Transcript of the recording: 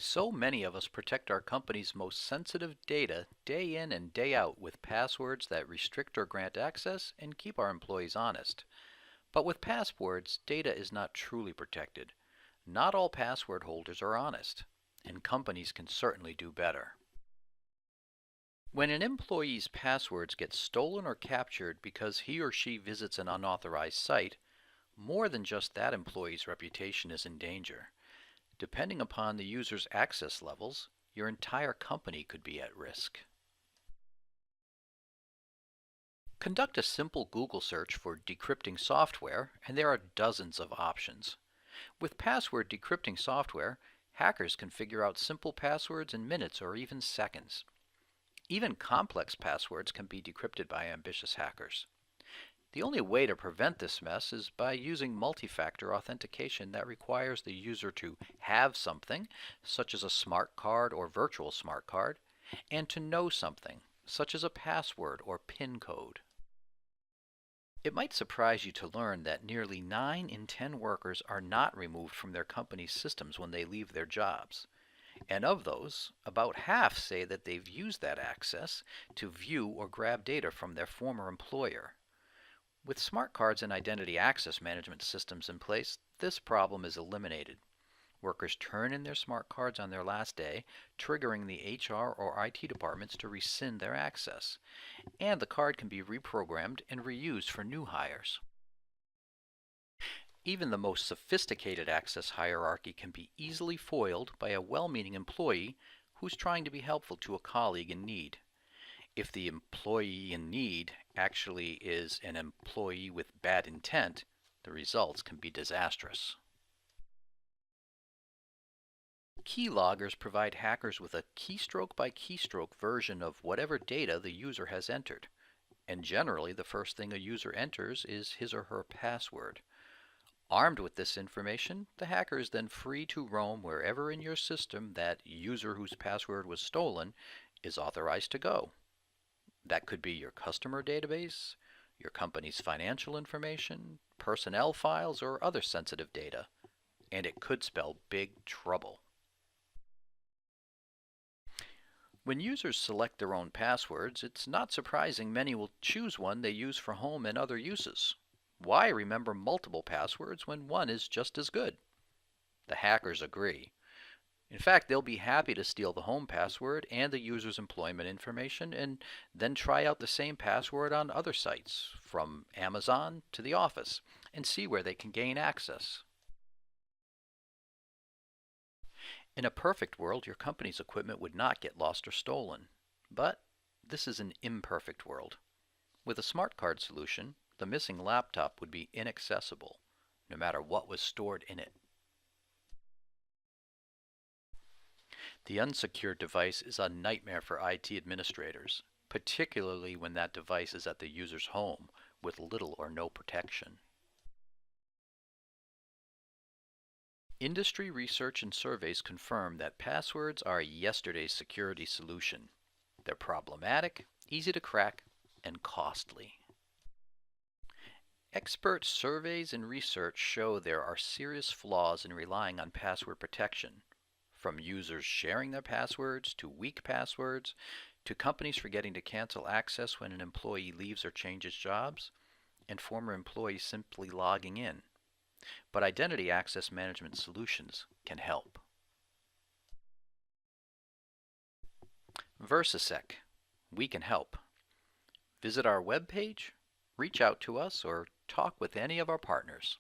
So many of us protect our company's most sensitive data day in and day out with passwords that restrict or grant access and keep our employees honest. But with passwords, data is not truly protected. Not all password holders are honest, and companies can certainly do better. When an employee's passwords get stolen or captured because he or she visits an unauthorized site, more than just that employee's reputation is in danger. Depending upon the user's access levels, your entire company could be at risk. Conduct a simple Google search for decrypting software, and there are dozens of options. With password decrypting software, hackers can figure out simple passwords in minutes or even seconds. Even complex passwords can be decrypted by ambitious hackers. The only way to prevent this mess is by using multi-factor authentication that requires the user to have something, such as a smart card or virtual smart card, and to know something, such as a password or PIN code. It might surprise you to learn that nearly 9 in 10 workers are not removed from their company's systems when they leave their jobs. And of those, about half say that they've used that access to view or grab data from their former employer. With smart cards and identity access management systems in place, this problem is eliminated. Workers turn in their smart cards on their last day, triggering the HR or IT departments to rescind their access. And the card can be reprogrammed and reused for new hires. Even the most sophisticated access hierarchy can be easily foiled by a well-meaning employee who's trying to be helpful to a colleague in need. If the employee in need actually is an employee with bad intent, the results can be disastrous. Keyloggers provide hackers with a keystroke by keystroke version of whatever data the user has entered. And generally, the first thing a user enters is his or her password. Armed with this information, the hacker is then free to roam wherever in your system that user whose password was stolen is authorized to go. That could be your customer database, your company's financial information, personnel files, or other sensitive data. And it could spell big trouble. When users select their own passwords, it's not surprising many will choose one they use for home and other uses. Why remember multiple passwords when one is just as good? The hackers agree. In fact, they'll be happy to steal the home password and the user's employment information and then try out the same password on other sites, from Amazon to the office, and see where they can gain access. In a perfect world, your company's equipment would not get lost or stolen. But this is an imperfect world. With a smart card solution, the missing laptop would be inaccessible, no matter what was stored in it. The unsecured device is a nightmare for IT administrators, particularly when that device is at the user's home with little or no protection. Industry research and surveys confirm that passwords are yesterday's security solution. They're problematic, easy to crack, and costly. Expert surveys and research show there are serious flaws in relying on password protection, from users sharing their passwords to weak passwords, to companies forgetting to cancel access when an employee leaves or changes jobs, and former employees simply logging in. But identity access management solutions can help. Versasec. We can help. Visit our webpage, reach out to us, or talk with any of our partners.